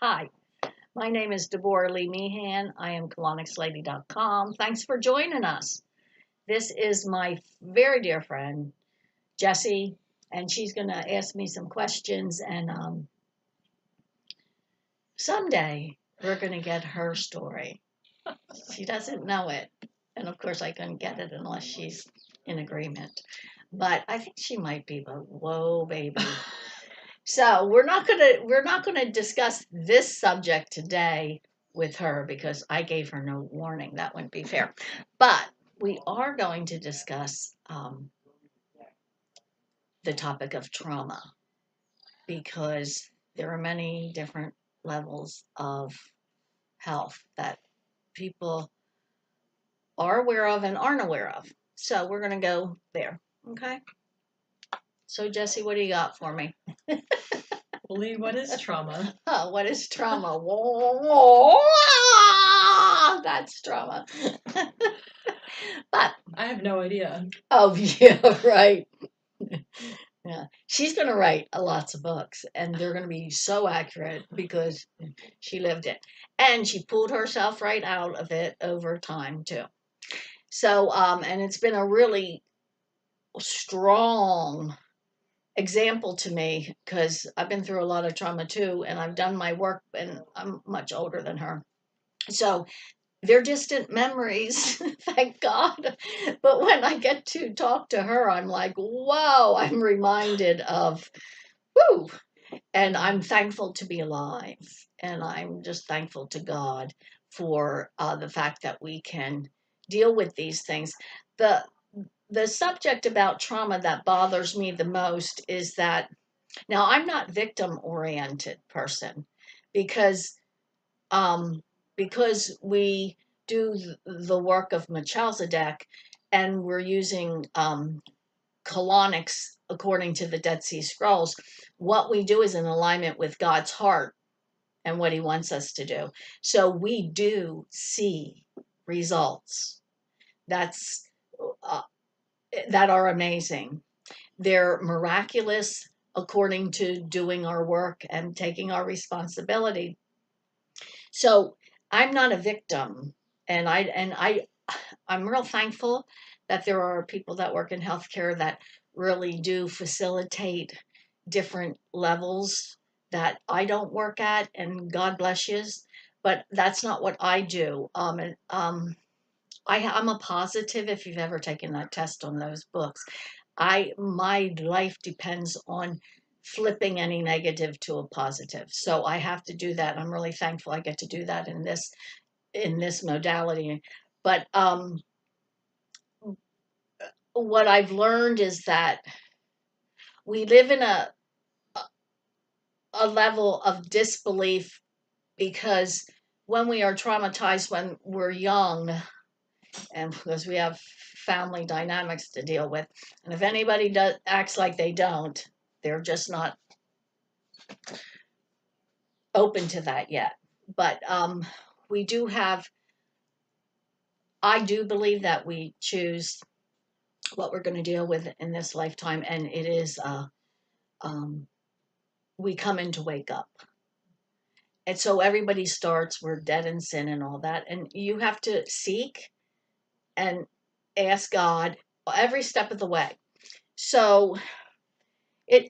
Hi, my name is Deborah Lee Meehan. I am colonixlady.com. Thanks for joining us. This is my very dear friend, Jessie, and she's going to ask me some questions. And someday we're going to get her story. She doesn't know it. And of course, I couldn't get it unless she's in agreement. But I think she might be, but whoa, baby. So we're not gonna discuss this subject today with her because I gave her no warning. That wouldn't be fair. But we are going to discuss the topic of trauma because there are many different levels of health that people are aware of and aren't aware of. So we're gonna go there. Okay. So Jesse, what do you got for me? Lee, what is trauma? Oh, what is trauma? Whoa, that's trauma. But I have no idea. oh yeah, right. Yeah, she's going to write lots of books, and they're going to be so accurate because she lived it, and she pulled herself right out of it over time too. So, and it's been a really strong example to me because I've been through a lot of trauma too, and I've done my work, and I'm much older than her. So they're distant memories, thank God. But when I get to talk to her, I'm like, wow, I'm reminded of, whoo, and I'm thankful to be alive. And I'm just thankful to God for the fact that we can deal with these things. The the subject about trauma that bothers me the most is that now I'm not victim oriented person because um, because we do the work of Melchizedek and we're using Colonics according to the Dead Sea Scrolls, what we do is in alignment with God's heart and what he wants us to do. So we do see results that's uh, that are amazing. They're miraculous according to doing our work and taking our responsibility. So I'm not a victim, and I'm real thankful that there are people that work in healthcare that really do facilitate different levels that I don't work at, and God bless you. But that's not what I do. I'm a positive. If you've ever taken that test on those books, my life depends on flipping any negative to a positive. So I have to do that. I'm really thankful I get to do that in this modality. But what I've learned is that we live in a level of disbelief because when we are traumatized when we're young and because we have family dynamics to deal with, and if anybody acts like they don't, they're just not open to that yet. But we do have, I do believe that we choose what we're going to deal with in this lifetime, and it is um, we come in to wake up. And so everybody starts, we're dead in sin and all that. And you have to seek and ask God every step of the way. So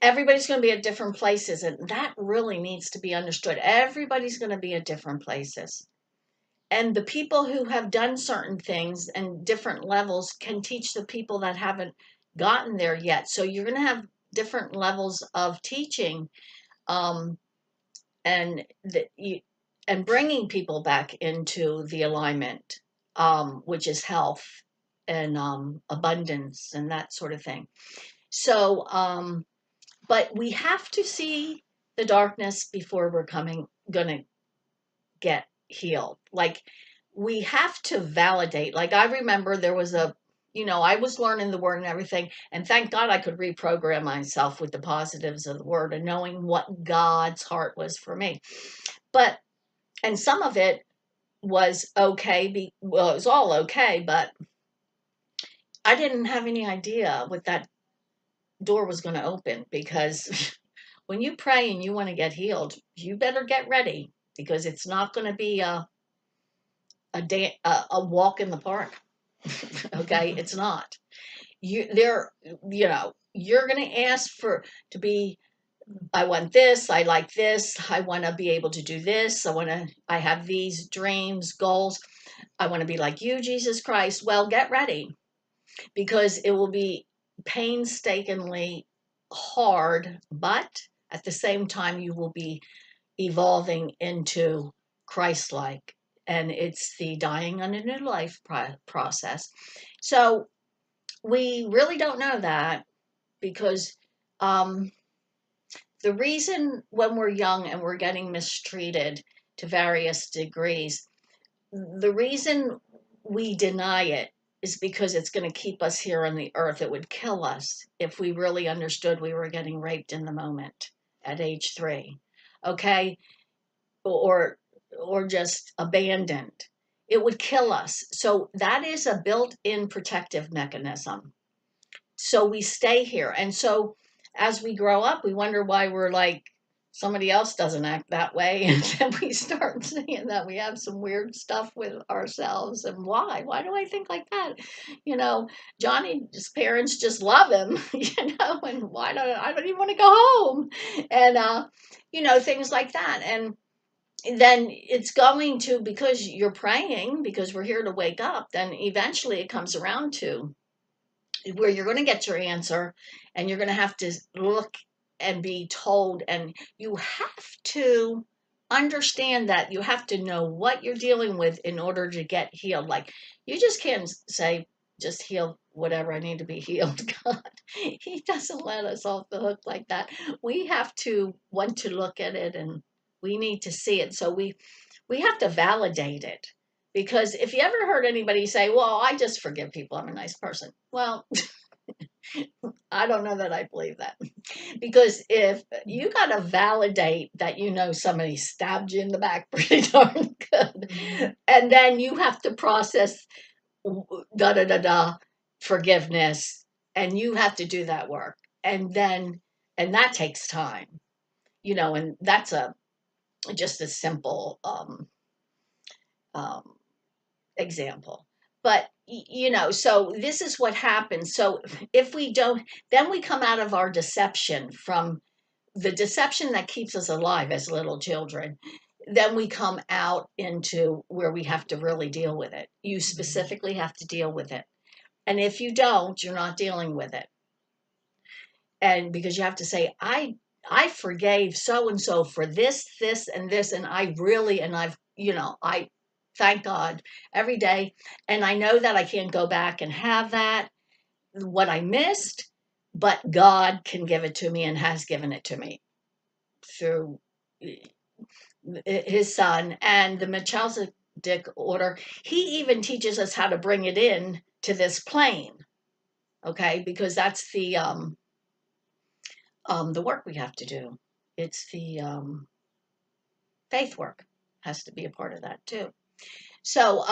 everybody's going to be at different places, and that really needs to be understood. Everybody's going to be at different places. And the people who have done certain things and different levels can teach the people that haven't gotten there yet. So you're going to have different levels of teaching, um, and and bringing people back into the alignment, which is health and abundance and that sort of thing. So, but we have to see the darkness before we're gonna get healed. Like we have to validate. Like I remember there was I was learning the word and everything, and thank God I could reprogram myself with the positives of the word and knowing what God's heart was for me. But and some of it was okay. Well, it was all okay, but I didn't have any idea what that door was going to open because when you pray and you want to get healed, you better get ready. because it's not going to be a walk in the park. Okay, it's not. You're going to ask for to be. I want this. I like this. I want to be able to do this. I have these dreams, goals. I want to be like you, Jesus Christ. Well, get ready because it will be painstakingly hard, but at the same time, you will be evolving into Christ like. And it's the dying unto new life process. So we really don't know that because um, the reason when we're young and we're getting mistreated to various degrees, the reason we deny it is because it's going to keep us here on the earth. It would kill us if we really understood we were getting raped in the moment at age 3, okay, or just abandoned. It would kill us. So that is a built-in protective mechanism. So we stay here, and so as we grow up, we wonder why we're like somebody else doesn't act that way, and then we start seeing that we have some weird stuff with ourselves. And why do I think like that? you know Johnny's parents just love him, and why don't I don't even want to go home, and things like that. And then it's going to, because you're praying, because we're here to wake up, then eventually it comes around to where you're going to get your answer, and you're going to have to look and be told, and you have to understand that you have to know what you're dealing with in order to get healed. Like, you just can't say, just heal whatever I need to be healed. God, he doesn't let us off the hook like that. We have to want to look at it, and we need to see it. So we have to validate it. Because if you ever heard anybody say, well, I just forgive people, I'm a nice person. Well, I don't know that I believe that. Because if you got to validate that somebody stabbed you in the back pretty darn good, and then you have to process da da da da forgiveness, and you have to do that work. And that takes time, and that's just a simple um, example. But so this is what happens. So if we don't, then we come out of our deception, from the deception that keeps us alive as little children. Then we come out into where we have to really deal with it. You specifically have to deal with it. And if you don't, you're not dealing with it. And because you have to say, I forgave so and so for this and this, and I thank God every day, and I know that I can't go back and have that what I missed, but God can give it to me and has given it to me through his son and the Melchizedek order. He even teaches us how to bring it in to this plane, okay? Because that's the work we have to do. It's the faith work has to be a part of that too. So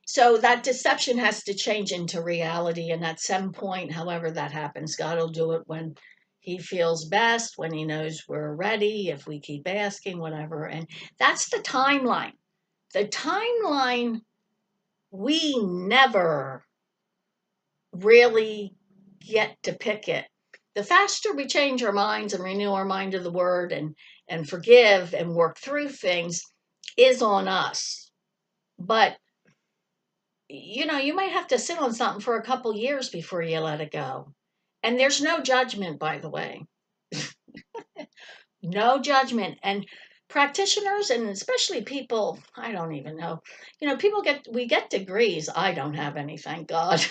so that deception has to change into reality, and at some point, however that happens, God will do it when he feels best, when he knows we're ready, if we keep asking, whatever. And that's the timeline. The timeline, we never really get to pick it. The faster we change our minds and renew our mind to the word, and forgive and work through things, is on us. But you might have to sit on something for a couple years before you let it go. And there's no judgment, by the way. No judgment. And practitioners, and especially people, I don't even know, we get degrees. I don't have any, thank God.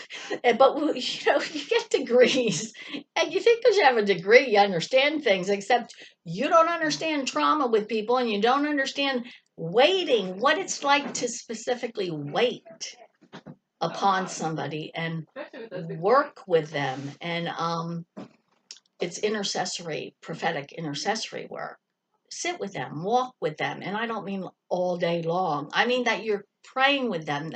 But you get degrees, and you think because you have a degree you understand things, except you don't understand trauma with people, and you don't understand waiting, what it's like to specifically wait upon somebody and work with them. And it's prophetic intercessory work. Sit with them, walk with them. And I don't mean all day long. I mean that you're praying with them.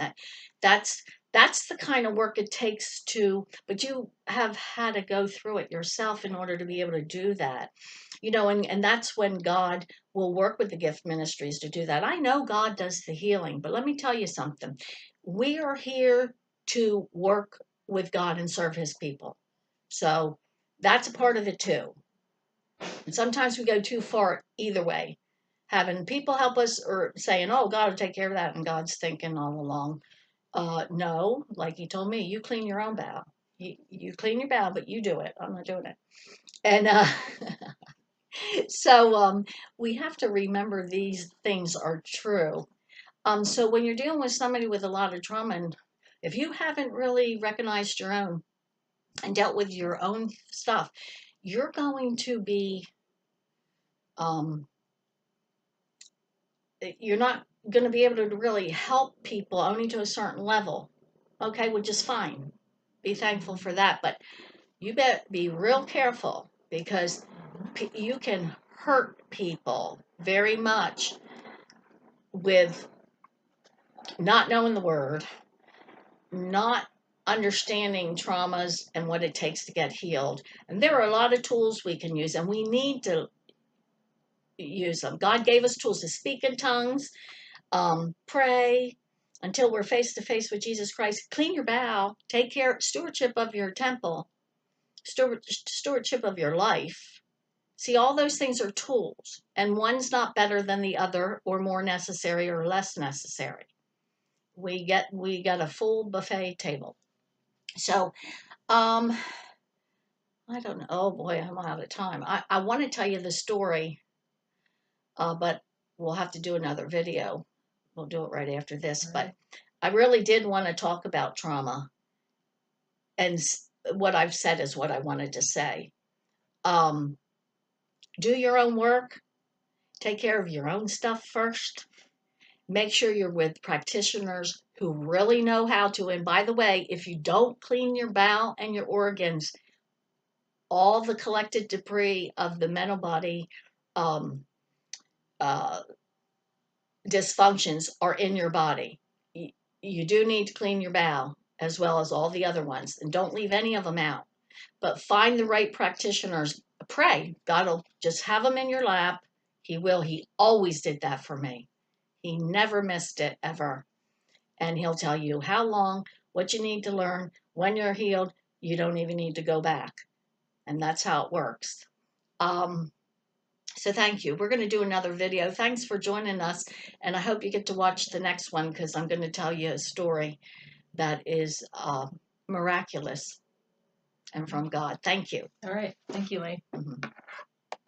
That's that's the kind of work it takes to, but you have had to go through it yourself in order to be able to do that. And that's when God will work with the gift ministries to do that. I know God does the healing, but let me tell you something. We are here to work with God and serve his people. So that's a part of it too. And sometimes we go too far either way, having people help us or saying, oh, God will take care of that. And God's thinking all along, no, like he told me, you clean your own bow. You clean your bow, but you do it. I'm not doing it. And so we have to remember these things are true. So when you're dealing with somebody with a lot of trauma, and if you haven't really recognized your own and dealt with your own stuff, you're going to be, um, you're not going to be able to really help people only to a certain level. Okay, which is fine. Be thankful for that. But you better be real careful because you can hurt people very much with not knowing the word, not understanding traumas and what it takes to get healed. And there are a lot of tools we can use, and we need to use them. God gave us tools to speak in tongues, pray until we're face to face with Jesus Christ. Clean your bow, take care, stewardship of your temple, stewardship of your life. See, all those things are tools, and one's not better than the other or more necessary or less necessary. We got a full buffet table. So, I don't know. Oh boy, I'm out of time. I want to tell you the story, but we'll have to do another video. We'll do it right after this. All But right. I really did want to talk about trauma, and what I've said is what I wanted to say. Um, do your own work. Take care of your own stuff first. Make sure you're with practitioners who really know how to. And by the way, if you don't clean your bowel and your organs, all the collected debris of the mental body um, uh, dysfunctions are in your body. You do need to clean your bowel as well as all the other ones, and don't leave any of them out. But find the right practitioners. Pray. God will just have them in your lap. He will. He always did that for me. He never missed it ever. And he'll tell you how long, what you need to learn. When you're healed, you don't even need to go back. And that's how it works. Um, so thank you. We're going to do another video. Thanks for joining us. And I hope you get to watch the next one because I'm going to tell you a story that is miraculous and from God. Thank you. All right. Thank you, Lane. Mhm.